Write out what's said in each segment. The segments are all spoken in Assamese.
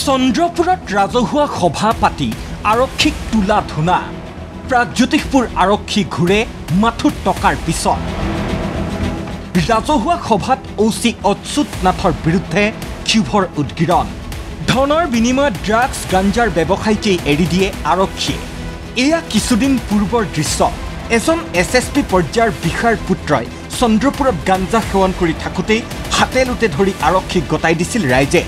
চন্দ্ৰপুৰত ৰাজহুৱা সভা পাতি আৰক্ষীক তোলা ধূনা প্ৰাগজ্যোতিষপুৰ আৰক্ষী ঘূৰে মাথোৰ টকাৰ পিছত ৰাজহুৱা সভাত অচি অচ্যুত নাথৰ বিৰুদ্ধে ক্ষোভৰ উদ্গিৰণ ধনৰ বিনিময়ত ড্ৰাগছ গাঞ্জাৰ ব্যৱসায়ীকেই এৰি দিয়ে আৰক্ষীয়ে এয়া কিছুদিন পূৰ্বৰ দৃশ্য এজন এছএছপি পৰ্যায়ৰ বিষয়াৰ পুত্ৰই চন্দ্ৰপুৰত গাঞ্জা সেৱন কৰি থাকোঁতেই হাতে লোটে ধৰি আৰক্ষীক গতাই দিছিল ৰাইজে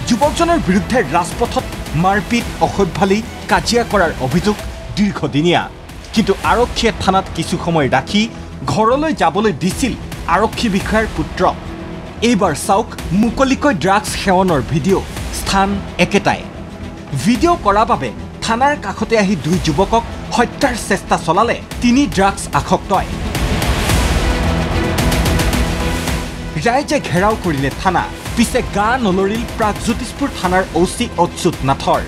যুৱকজনৰ বিৰুদ্ধে ৰাজপথত মাৰপিট অসভ্যালি কাজিয়া কৰাৰ অভিযোগ দীৰ্ঘদিনীয়া কিন্তু আৰক্ষীয়ে থানাত কিছু সময় ৰাখি ঘৰলৈ যাবলৈ দিছিল আৰক্ষী বিষয়াৰ পুত্ৰ এইবাৰ চাওক মুকলিকৈ ড্ৰাগছ সেৱনৰ ভিডিঅ' স্থান একেটাই ভিডিঅ' কৰাৰ বাবে থানাৰ কাষতে আহি দুই যুৱকক হত্যাৰ চেষ্টা চলালে তিনি ড্ৰাগছ আসক্তই ৰাইজে ঘেৰাও কৰিলে থানা পিছে গা নলৰিল প্ৰাগজ্যোতিষপুৰ থানাৰ অচি অচ্যুত নাথৰ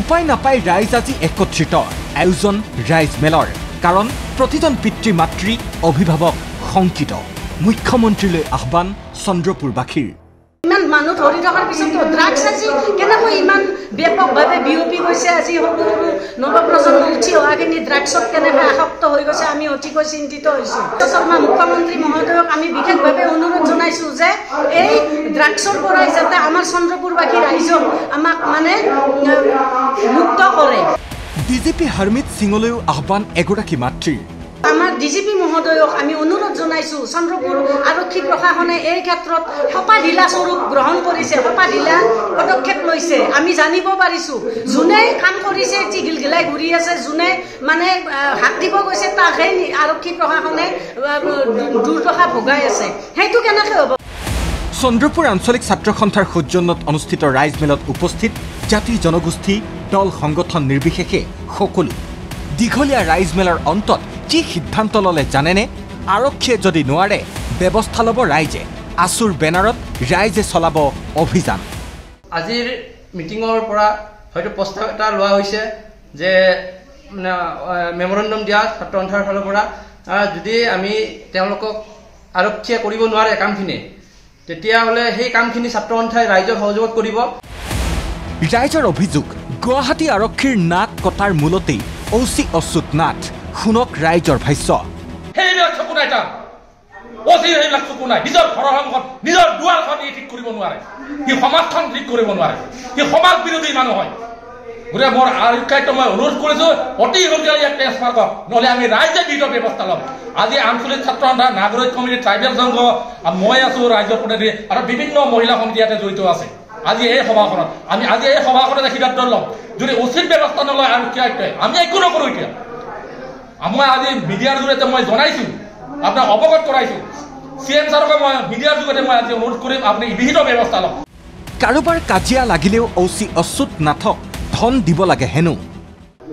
উপায় নাপাই ৰাইজ আজি একত্ৰিত আয়োজন ৰাইজ মেলৰ কাৰণ প্ৰতিজন পিতৃ মাতৃ অভিভাৱক শংকিত মুখ্যমন্ত্ৰীলৈ আহ্বান চন্দ্ৰপুৰবাসীৰ ইমান মানুহ ধৰি থকাৰ পিছতো ড্ৰাগছ আজি কেনেকৈ ইমান ব্যাপকভাৱে বিয়পি গৈছে আজি সৰু সৰু নৱপ্ৰজন্ম উঠি অহাখিনি ড্ৰাগছত কেনেকৈ আসক্ত হৈ গৈছে আমি অতিকৈ চিন্তিত হৈছোঁ শৰ্মা মুখ্যমন্ত্ৰী মহোদয়ক আমি বিশেষভাৱে অনুৰোধ জনাইছোঁ যে এই ড্ৰাগছৰ পৰাই যাতে আমাৰ চন্দ্ৰপুৰবাসী ৰাইজক আমাক মানে মুক্ত কৰে ডিজিপি হৰমিত সিঙলৈও আহ্বান এগৰাকী মাতৃৰ আমাৰ ডিজিপি মহোদয়ক আমি অনুৰোধ জনাইছোঁ চন্দ্ৰপুৰ আৰক্ষী প্ৰশাসনে এই ক্ষেত্ৰত সপাঢিলা স্বৰূপ গ্ৰহণ কৰিছে সপাঢিলা পদক্ষেপ লৈছে আমি জানিব পাৰিছোঁ যোনে কাম কৰিছে গিলগিলাই ঘূৰি আছে যোনে মানে হাত দিব গৈছে তাক সেই আৰক্ষী প্ৰশাসনে দুৰ্দশা ভোগাই আছে সেইটো কেনেকৈ হ'ব চন্দ্ৰপুৰ আঞ্চলিক ছাত্ৰ সন্থাৰ সৌজন্যত অনুষ্ঠিত ৰাইজ মেলত উপস্থিত জাতি জনগোষ্ঠী দল সংগঠন নিৰ্বিশেষে সকলো দীঘলীয়া ৰাইজ মেলৰ অন্তত কি সিদ্ধান্ত ললে জানেনে আৰক্ষীয়ে যদি নোৱাৰে ব্যৱস্থা ল'ব ৰাইজে আসুৰ বেনাৰত ৰাইজে চলাব অভিযান আজিৰ মিটিঙৰ পৰা হয়তো প্ৰস্তাৱ এটা লোৱা হৈছে যে মেমৰেণ্ডাম দিয়া ছাত্ৰ সন্থাৰ ফালৰ পৰা যদি আমি তেওঁলোকক আৰক্ষীয়ে কৰিব নোৱাৰে কামখিনি তেতিয়াহ'লে সেই কামখিনি ছাত্ৰ সন্থাই ৰাইজৰ সহযোগত কৰিব ৰাইজৰ অভিযোগ গুৱাহাটী আৰক্ষীৰ নাক কটাৰ মূলতেই অচি অচ্যুত নাথ শুনক ৰাইজৰ ভাষ্য সেইবিলাক চকু নাই তাৰ অচিৰ সেইবিলাক চকু নাই নিজৰ ঘৰৰ সন্মুখত নিজৰ দুৱাৰখন ঠিক কৰিব নোৱাৰে সি সমাজখন ঠিক কৰিব নোৱাৰে সি সমাজ বিৰোধী মানুহ হয় গতিকে মোৰ আৰক্ষীক মই অনুৰোধ কৰিছোঁ অতি সোনকালে ইয়াক ট্ৰেন্সফাৰ কৰক নহ'লে আমি ৰাইজে বিহিত ব্যৱস্থা ল'ম আজি আঞ্চলিক ছাত্ৰ সন্থা নাগৰিক সমিতি ট্ৰাইবেল সংঘ মই আছোঁ ৰাজ্যৰ প্ৰতিনিধি আৰু বিভিন্ন মহিলা সমিতি ইয়াতে জড়িত আছে আজি এই সভাখনত আমি আজি এই সভাখনত সিদ্ধান্ত ল'ম যদি উচিত ব্যৱস্থা নলয় আৰক্ষী আয়ুক্তই আমি একো নকৰোঁ এতিয়া মই আজি মিডিয়াৰ জৰিয়তে মই জনাইছোঁ আপোনাক অৱগত কৰাইছোঁ CM ছাৰক মই মিডিয়াৰ জৰিয়তে মই আজি অনুৰোধ কৰিম আপুনি বিহিত ব্যৱস্থা লওক কাৰোবাৰ কাজিয়া লাগিলেও অচি অচ্যুত নাথক ধন দিব লাগে হেনো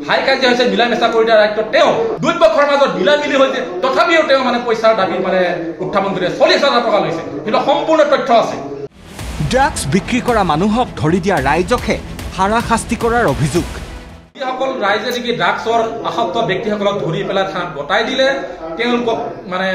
হাই কাজিয়া হৈছে মিলা মেচা কৰি দিয়াৰ দায়িত্ব তেওঁ দুই পক্ষৰ মাজত মিলা মিলি হৈছে তথাপিও তেওঁ মানে পইচাৰ দাবী মানে উত্থাপন কৰি 40,000 টকা লৈছে কিন্তু সম্পূৰ্ণ তথ্য আছে ড্ৰাগছ বিক্ৰী কৰা মানুহক ধৰি দিয়া ৰাইজকে হাৰাশাস্তি কৰাৰ অভিযোগ যিসকল ৰাইজে নেকি ড্ৰাগছৰ আসক্ত ব্যক্তিসকলক ধৰি পেলাই থানাত গতাই দিলে তেওঁলোকক মানে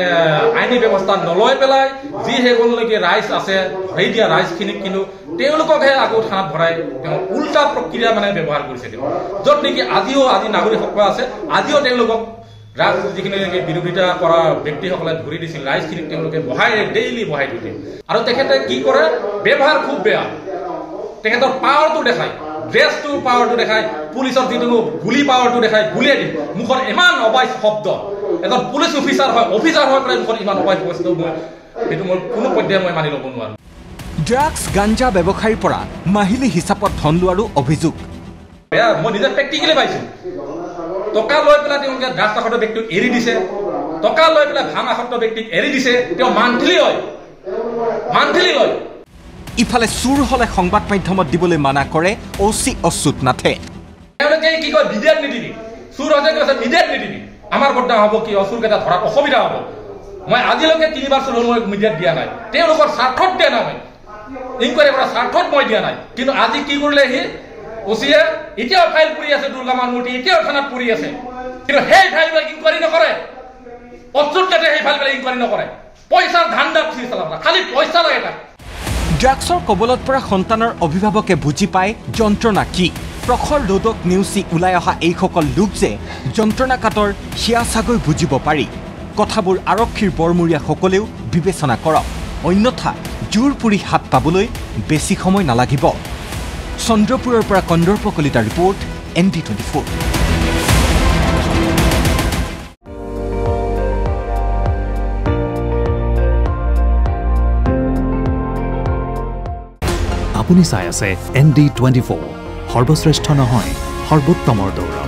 আইনী ব্যৱস্থা নলয় পেলাই যি সেইসকললৈকে ৰাইজ আছে ধৰি দিয়া ৰাইজখিনিক কিন্তু তেওঁলোককহে আকৌ থানাত ভৰাই তেওঁ উল্টা প্ৰক্ৰিয়া মানে ব্যৱহাৰ কৰিছে তেওঁ য'ত নেকি আজি নাগৰিকসকল আছে আজিও তেওঁলোকক ড্ৰাগছ যিখিনি বিৰোধিতা কৰা ব্যক্তিসকলে ধৰি দিছিল ৰাইজখিনিক তেওঁলোকে ডেইলি বহাই থৈ দিয়ে আৰু তেখেতে কি কৰে ব্যৱহাৰ খুব বেয়া তেখেতৰ পাৱাৰটো দেখায় ড্ৰেছটো পাৱাৰটো দেখায় পুলিচৰ যিটো গুলি পাৱাৰটো দেখায় গুলিয়াই দিয়ে মুখত ইমান অবাইচ শব্দ এজন পুলিচ অফিচাৰ হৈ পেলাই মুখত ইমান অবাইচ শব্দ সেইটো মই কোনো পৰ্যায়ে মই মানি ল'ব নোৱাৰোঁ ড্ৰাগছ গাঞ্জা ব্যৱসায়ীৰ পৰা মাহিলী হিচাপত ধন লোৱাৰো অভিযোগ মই নিজে প্ৰেক্টিকেলি পাইছোঁ টকা লৈ পেলাই তেওঁলোকে ড্ৰাগছ আসক্ত ব্যক্তিক এৰি দিছে টকা লৈ পেলাই ভাং আসক্ত ব্যক্তিক এৰি দিছে তেওঁ মান্থলি লয় ইফালে চুৰ হলে সংবাদ মাধ্যমত দিবলৈ মানা কৰে অচি অচ্যুত নাথে তেওঁলোকে কি কয় মিডিয়াত নিদিবি চুৰ হৈছে কৈছে মিডিয়াত নিদিবি আমাৰ বদনাম হ'ব কি চুৰকেইটা ধৰাত অসুবিধা হ'ব মই আজিলৈকে 3বাৰ চুৰ মই মিডিয়াত দিয়া নাই তেওঁলোকৰ স্বাৰ্থত দিয়া নাই ইনকুৱাৰী কৰা স্বাৰ্থত মই দিয়া নাই কিন্তু আজি কি কৰিলে সি অচিয়ে এতিয়াও ফাইল পৰি আছে দুৰ্গামান মূৰ্তি এতিয়াও থানাত পৰি আছে কিন্তু সেই ফাইলবিলাক ইনকুৱাৰী নকৰে অচ্যুত নাথে সেই ফাইলবিলাক ইনকুৱাৰী নকৰে পইচাৰ ধান্দাত চলাব খালি পইচা লাগে তাক ড্ৰাগছৰ কবলত পৰা সন্তানৰ অভিভাৱকে বুজি পায় যন্ত্ৰণা কি প্ৰখৰ ৰ'দক নেওচি ওলাই অহা এইসকল লোক যে যন্ত্ৰণা কাতৰ সেয়া চাগৈ বুজিব পাৰি কথাবোৰ আৰক্ষীৰ বৰমূৰীয়াসকলেও বিবেচনা কৰক অন্যথা জোৰ পুৰি হাত পাবলৈ বেছি সময় নালাগিব চন্দ্ৰপুৰৰ পৰা কন্দৰ্প কলিতা ৰিপৰ্ট ND24 আপুনি চাই আছে ND24 সৰ্বশ্ৰেষ্ঠ নহয় সৰ্বোত্তমৰ দৌৰা